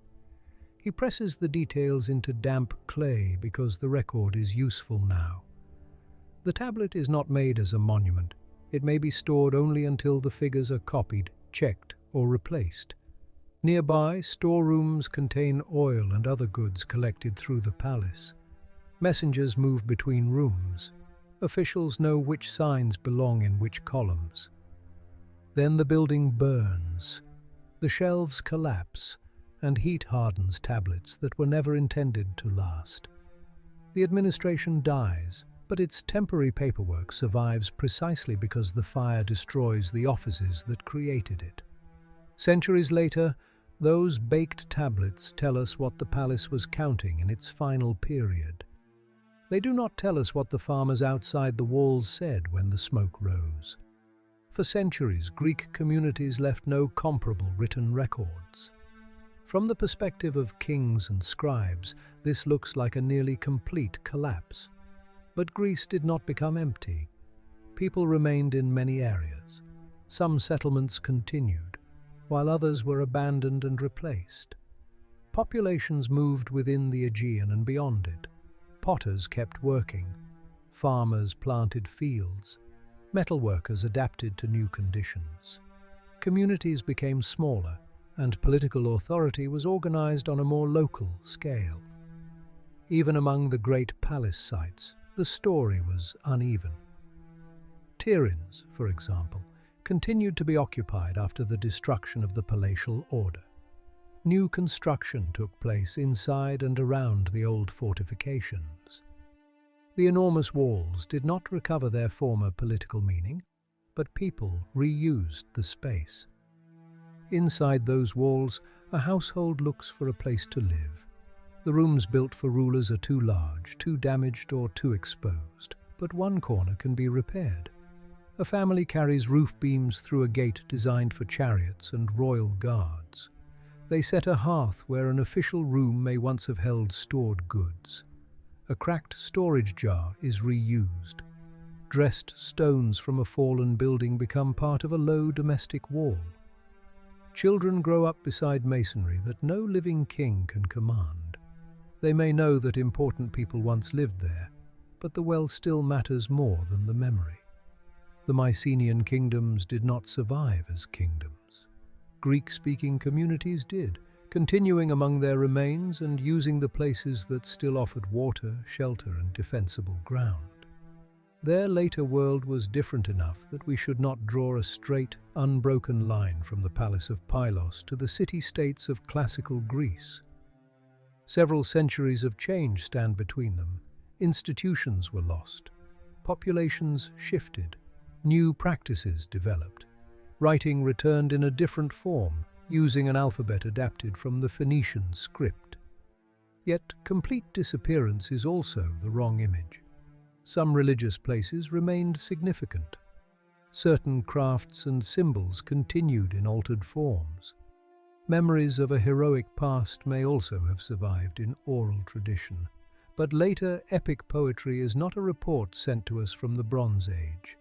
He presses the details into damp clay because the record is useful now. The tablet is not made as a monument. It may be stored only until the figures are copied, checked, or replaced. Nearby, storerooms contain oil and other goods collected through the palace. Messengers move between rooms. Officials know which signs belong in which columns. Then the building burns. The shelves collapse, and heat hardens tablets that were never intended to last. The administration dies, but its temporary paperwork survives precisely because the fire destroys the offices that created it. Centuries later, those baked tablets tell us what the palace was counting in its final period. They do not tell us what the farmers outside the walls said when the smoke rose. For centuries, Greek communities left no comparable written records. From the perspective of kings and scribes, this looks like a nearly complete collapse. But Greece did not become empty. People remained in many areas. Some settlements continued, while others were abandoned and replaced. Populations moved within the Aegean and beyond it. Potters kept working. Farmers planted fields. Metalworkers adapted to new conditions. Communities became smaller, and political authority was organized on a more local scale. Even among the great palace sites, the story was uneven. Tiryns, for example, continued to be occupied after the destruction of the palatial order. New construction took place inside and around the old fortifications. The enormous walls did not recover their former political meaning, but people reused the space. Inside those walls, a household looks for a place to live. The rooms built for rulers are too large, too damaged, or too exposed, but one corner can be repaired. A family carries roof beams through a gate designed for chariots and royal guards. They set a hearth where an official room may once have held stored goods. A cracked storage jar is reused. Dressed stones from a fallen building become part of a low domestic wall. Children grow up beside masonry that no living king can command. They may know that important people once lived there, but the well still matters more than the memory. The Mycenaean kingdoms did not survive as kingdoms. Greek-speaking communities did, continuing among their remains and using the places that still offered water, shelter, and defensible ground. Their later world was different enough that we should not draw a straight, unbroken line from the Palace of Byblos to the city-states of classical Greece. Several centuries of change stand between them. Institutions were lost. Populations shifted. New practices developed. Writing returned in a different form, using an alphabet adapted from the Phoenician script. Yet, complete disappearance is also the wrong image. Some religious places remained significant. Certain crafts and symbols continued in altered forms. Memories of a heroic past may also have survived in oral tradition, but later epic poetry is not a report sent to us from the Bronze Age.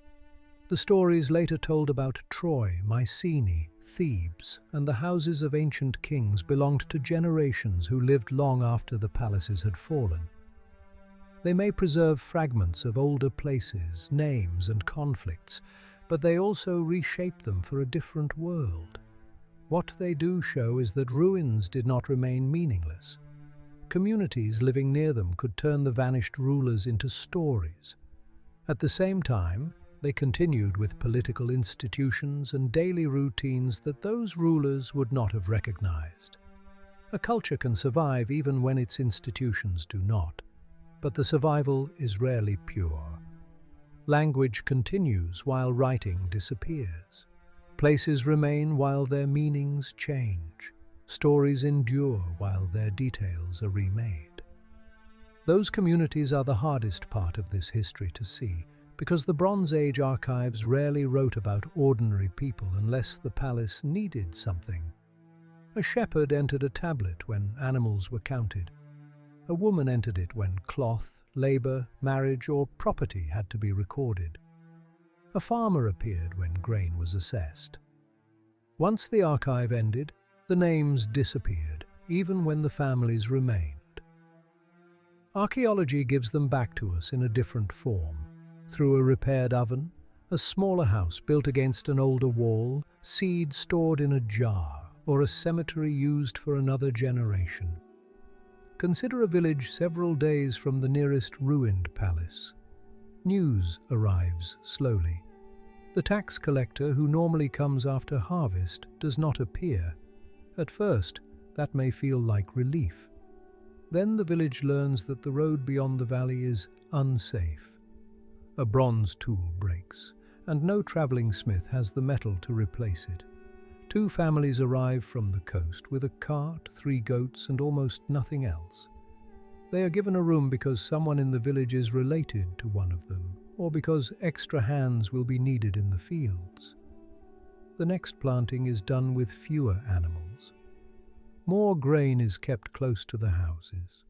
The stories later told about Troy, Mycenae, Thebes, and the houses of ancient kings belonged to generations who lived long after the palaces had fallen. They may preserve fragments of older places, names, and conflicts, but they also reshape them for a different world. What they do show is that ruins did not remain meaningless. Communities living near them could turn the vanished rulers into stories. At the same time, they continued with political institutions and daily routines that those rulers would not have recognized. A culture can survive even when its institutions do not, but the survival is rarely pure. Language continues while writing disappears. Places remain while their meanings change. Stories endure while their details are remade. Those communities are the hardest part of this history to see, because the Bronze Age archives rarely wrote about ordinary people unless the palace needed something. A shepherd entered a tablet when animals were counted. A woman entered it when cloth, labor, marriage, or property had to be recorded. A farmer appeared when grain was assessed. Once the archive ended, the names disappeared, even when the families remained. Archaeology gives them back to us in a different form. Through a repaired oven, a smaller house built against an older wall, seed stored in a jar, or a cemetery used for another generation. Consider a village several days from the nearest ruined palace. News arrives slowly. The tax collector, who normally comes after harvest, does not appear. At first, that may feel like relief. Then the village learns that the road beyond the valley is unsafe. A bronze tool breaks, and no traveling smith has the metal to replace it. Two families arrive from the coast with a cart, 3 goats, and almost nothing else. They are given a room because someone in the village is related to one of them, or because extra hands will be needed in the fields. The next planting is done with fewer animals. More grain is kept close to the houses.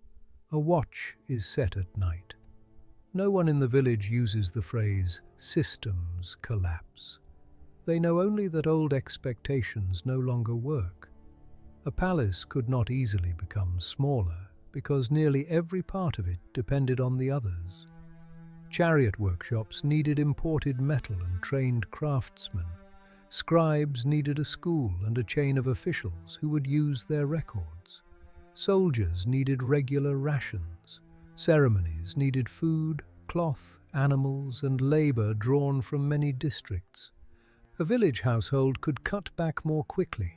A watch is set at night. No one in the village uses the phrase, "systems collapse." They know only that old expectations no longer work. A palace could not easily become smaller because nearly every part of it depended on the others. Chariot workshops needed imported metal and trained craftsmen. Scribes needed a school and a chain of officials who would use their records. Soldiers needed regular rations. Ceremonies needed food, cloth, animals, and labor drawn from many districts. A village household could cut back more quickly.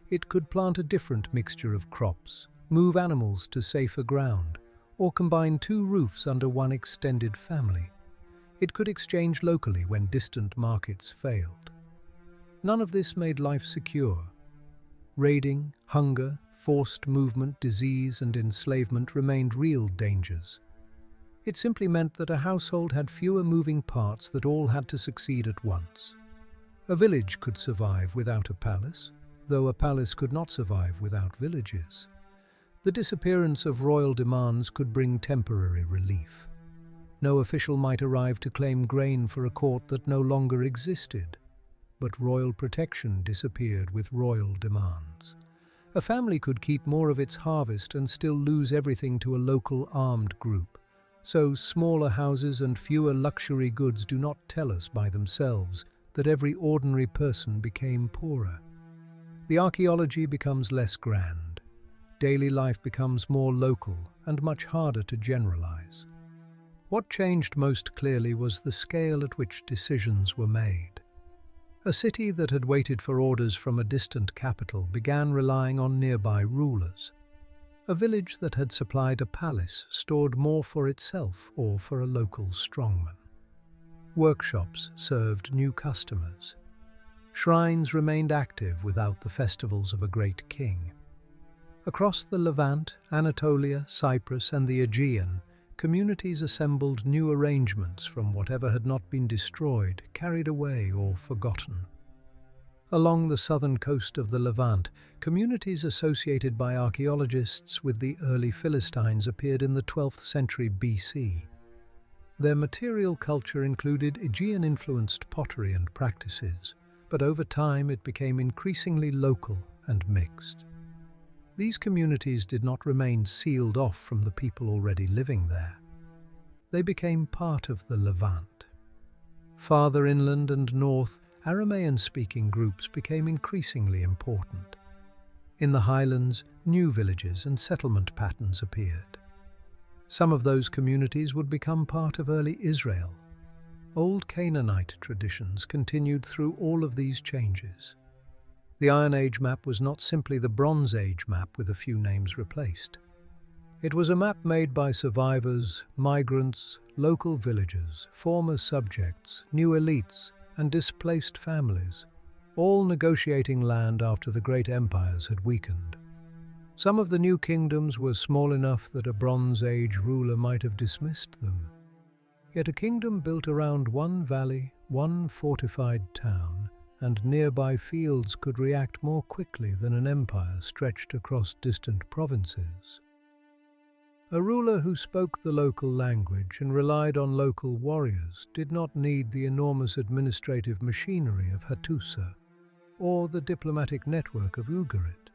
It could plant a different mixture of crops, move animals to safer ground, or combine two roofs under one extended family. It could exchange locally when distant markets failed. None of this made life secure. Raiding, hunger, forced movement, disease, and enslavement remained real dangers. It simply meant that a household had fewer moving parts that all had to succeed at once. A village could survive without a palace, though a palace could not survive without villages. The disappearance of royal demands could bring temporary relief. No official might arrive to claim grain for a court that no longer existed, but royal protection disappeared with royal demands. A family could keep more of its harvest and still lose everything to a local armed group. So smaller houses and fewer luxury goods do not tell us by themselves that every ordinary person became poorer. The archaeology becomes less grand. Daily life becomes more local and much harder to generalize. What changed most clearly was the scale at which decisions were made. A city that had waited for orders from a distant capital began relying on nearby rulers. A village that had supplied a palace stored more for itself or for a local strongman. Workshops served new customers. Shrines remained active without the festivals of a great king. Across the Levant, Anatolia, Cyprus, and the Aegean, communities assembled new arrangements from whatever had not been destroyed, carried away, or forgotten. Along the southern coast of the Levant, communities associated by archaeologists with the early Philistines appeared in the 12th century BC. Their material culture included Aegean-influenced pottery and practices, but over time it became increasingly local and mixed. These communities did not remain sealed off from the people already living there. They became part of the Levant. Farther inland and north, Aramaean-speaking groups became increasingly important. In the highlands, new villages and settlement patterns appeared. Some of those communities would become part of early Israel. Old Canaanite traditions continued through all of these changes. The Iron Age map was not simply the Bronze Age map with a few names replaced. It was a map made by survivors, migrants, local villagers, former subjects, new elites, and displaced families, all negotiating land after the great empires had weakened. Some of the new kingdoms were small enough that a Bronze Age ruler might have dismissed them. Yet a kingdom built around one valley, one fortified town, and nearby fields could react more quickly than an empire stretched across distant provinces. A ruler who spoke the local language and relied on local warriors did not need the enormous administrative machinery of Hattusa or the diplomatic network of Ugarit.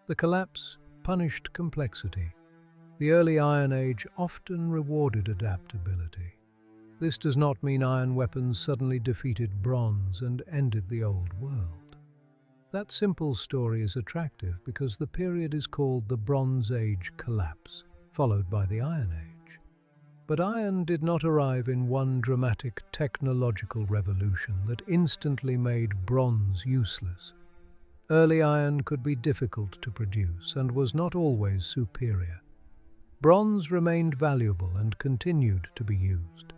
The collapse punished complexity. The early Iron Age often rewarded adaptability. This does not mean iron weapons suddenly defeated bronze and ended the old world. That simple story is attractive because the period is called the Bronze Age collapse, followed by the Iron Age. But iron did not arrive in one dramatic technological revolution that instantly made bronze useless. Early iron could be difficult to produce and was not always superior. Bronze remained valuable and continued to be used.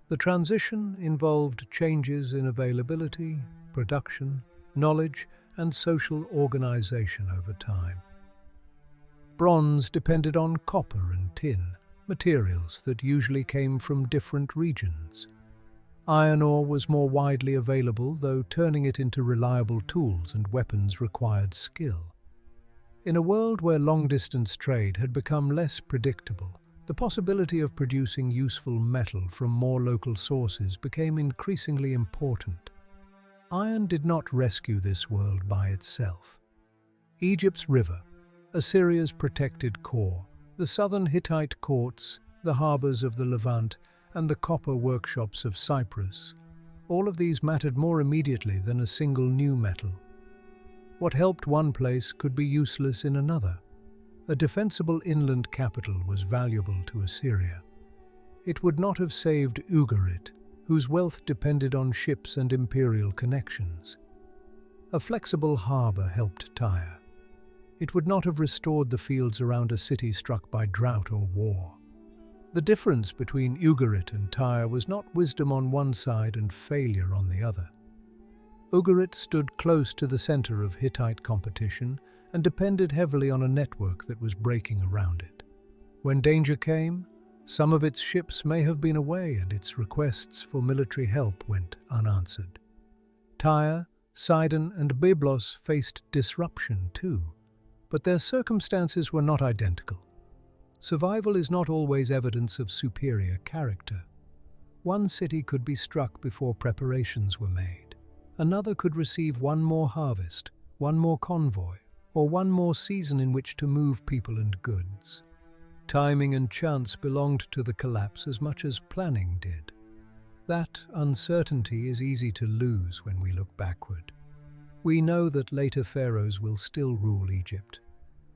The transition involved changes in availability, production, knowledge, and social organization over time. Bronze depended on copper and tin, materials that usually came from different regions. Iron ore was more widely available, though turning it into reliable tools and weapons required skill. In a world where long-distance trade had become less predictable, the possibility of producing useful metal from more local sources became increasingly important. Iron did not rescue this world by itself. Egypt's river, Assyria's protected core, the southern Hittite courts, the harbors of the Levant, and the copper workshops of Cyprus, all of these mattered more immediately than a single new metal. What helped one place could be useless in another. A defensible inland capital was valuable to Assyria. It would not have saved Ugarit, whose wealth depended on ships and imperial connections. A flexible harbor helped Tyre. It would not have restored the fields around a city struck by drought or war. The difference between Ugarit and Tyre was not wisdom on one side and failure on the other. Ugarit stood close to the center of Hittite competition and depended heavily on a network that was breaking around it. When danger came, some of its ships may have been away and its requests for military help went unanswered. Tyre, Sidon, and Byblos faced disruption too, but their circumstances were not identical. Survival is not always evidence of superior character. One city could be struck before preparations were made. Another could receive one more harvest, one more convoy, or one more season in which to move people and goods. Timing and chance belonged to the collapse as much as planning did. That uncertainty is easy to lose when we look backward. We know that later pharaohs will still rule Egypt.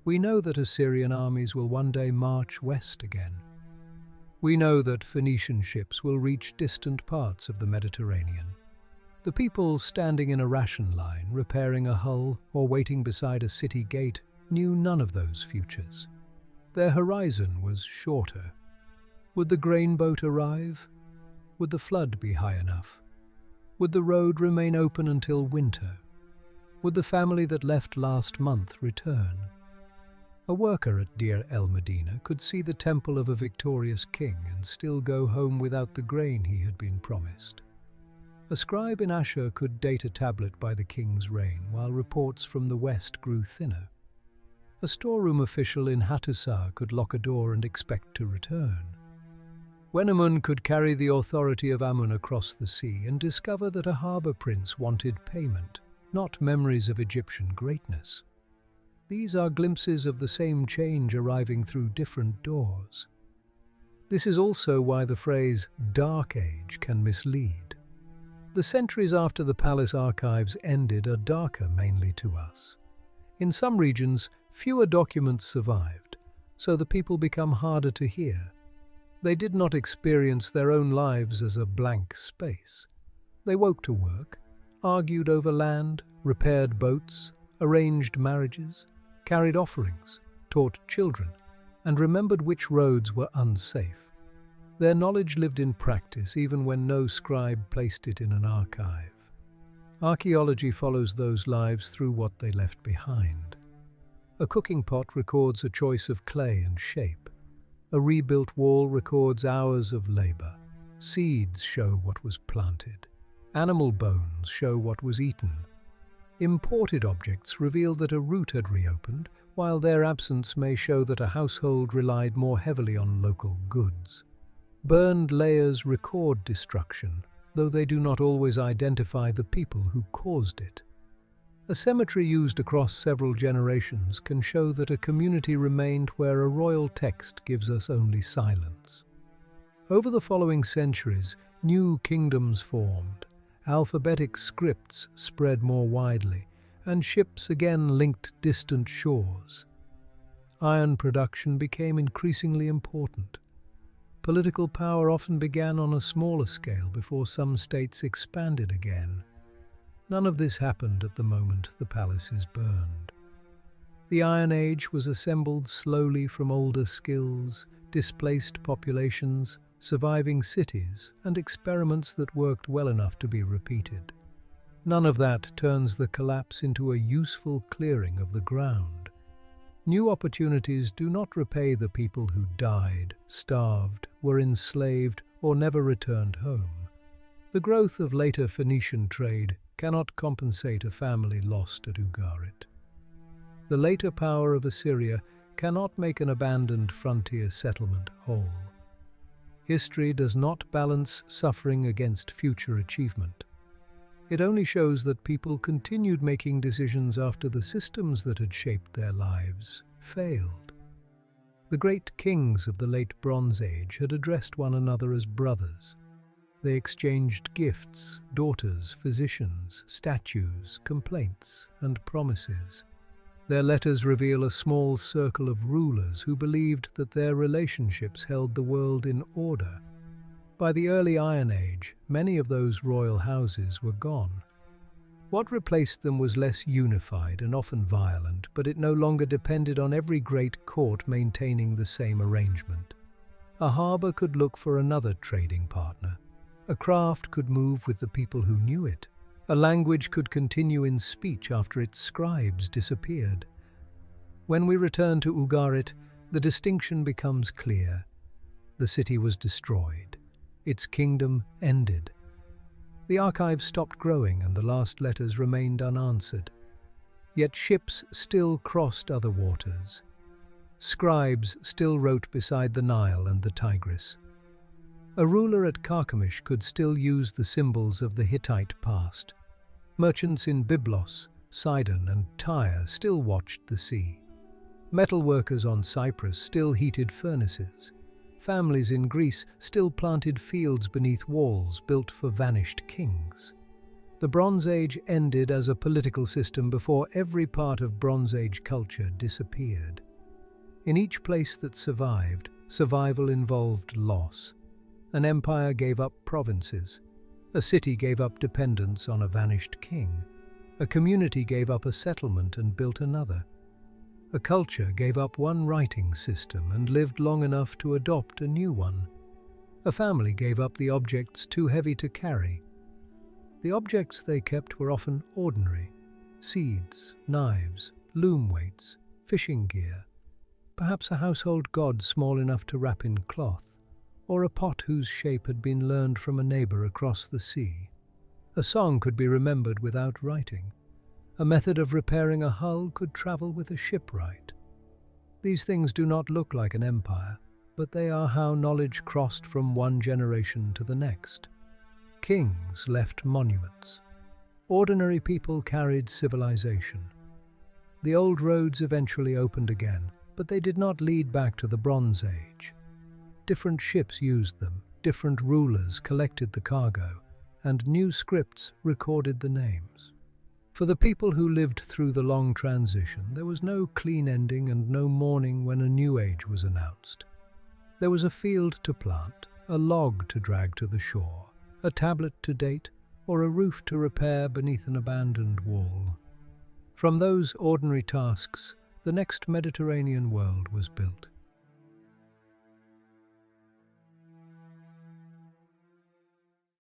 We know that Assyrian armies will one day march west again. We know that Phoenician ships will reach distant parts of the Mediterranean. The people standing in a ration line, repairing a hull, or waiting beside a city gate knew none of those futures. Their horizon was shorter. Would the grain boat arrive? Would the flood be high enough? Would the road remain open until winter? Would the family that left last month return? A worker at Deir el-Medina could see the temple of a victorious king and still go home without the grain he had been promised. A scribe in Ashur could date a tablet by the king's reign, while reports from the west grew thinner. A storeroom official in Hattusar could lock a door and expect to return. Wenamun could carry the authority of Amun across the sea and discover that a harbour prince wanted payment, not memories of Egyptian greatness. These are glimpses of the same change arriving through different doors. This is also why the phrase "Dark Age" can mislead. The centuries after the palace archives ended are darker mainly to us. In some regions, fewer documents survived, so the people become harder to hear. They did not experience their own lives as a blank space. They woke to work, argued over land, repaired boats, arranged marriages, carried offerings, taught children, and remembered which roads were unsafe. Their knowledge lived in practice even when no scribe placed it in an archive. Archaeology follows those lives through what they left behind. A cooking pot records a choice of clay and shape. A rebuilt wall records hours of labor. Seeds show what was planted. Animal bones show what was eaten. Imported objects reveal that a route had reopened, while their absence may show that a household relied more heavily on local goods. Burned layers record destruction, though they do not always identify the people who caused it. A cemetery used across several generations can show that a community remained where a royal text gives us only silence. Over the following centuries, new kingdoms formed, alphabetic scripts spread more widely, and ships again linked distant shores. Iron production became increasingly important. Political power often began on a smaller scale before some states expanded again. None of this happened at the moment the palaces burned. The Iron Age was assembled slowly from older skills, displaced populations, surviving cities, and experiments that worked well enough to be repeated. None of that turns the collapse into a useful clearing of the ground. New opportunities do not repay the people who died, starved, were enslaved, or never returned home. The growth of later Phoenician trade cannot compensate a family lost at Ugarit. The later power of Assyria cannot make an abandoned frontier settlement whole. History does not balance suffering against future achievement. It only shows that people continued making decisions after the systems that had shaped their lives failed. The great kings of the late Bronze Age had addressed one another as brothers. They exchanged gifts, daughters, physicians, statues, complaints, and promises. Their letters reveal a small circle of rulers who believed that their relationships held the world in order. By the early Iron Age, many of those royal houses were gone. What replaced them was less unified and often violent, but it no longer depended on every great court maintaining the same arrangement. A harbour could look for another trading partner. A craft could move with the people who knew it. A language could continue in speech after its scribes disappeared. When we return to Ugarit, the distinction becomes clear. The city was destroyed. Its kingdom ended. The archive stopped growing and the last letters remained unanswered. Yet ships still crossed other waters. Scribes still wrote beside the Nile and the Tigris. A ruler at Carchemish could still use the symbols of the Hittite past. Merchants in Byblos, Sidon and Tyre still watched the sea. Metal workers on Cyprus still heated furnaces. Families in Greece still planted fields beneath walls built for vanished kings. The Bronze Age ended as a political system before every part of Bronze Age culture disappeared. In each place that survived, survival involved loss. An empire gave up provinces. A city gave up dependence on a vanished king. A community gave up a settlement and built another. A culture gave up one writing system and lived long enough to adopt a new one. A family gave up the objects too heavy to carry. The objects they kept were often ordinary: seeds, knives, loom weights, fishing gear, perhaps a household god small enough to wrap in cloth, or a pot whose shape had been learned from a neighbor across the sea. A song could be remembered without writing. A method of repairing a hull could travel with a shipwright. These things do not look like an empire, but they are how knowledge crossed from one generation to the next. Kings left monuments. Ordinary people carried civilization. The old roads eventually opened again, but they did not lead back to the Bronze Age. Different ships used them, different rulers collected the cargo, and new scripts recorded the names. For the people who lived through the long transition, there was no clean ending and no mourning when a new age was announced. There was a field to plant, a log to drag to the shore, a tablet to date, or a roof to repair beneath an abandoned wall. From those ordinary tasks, the next Mediterranean world was built.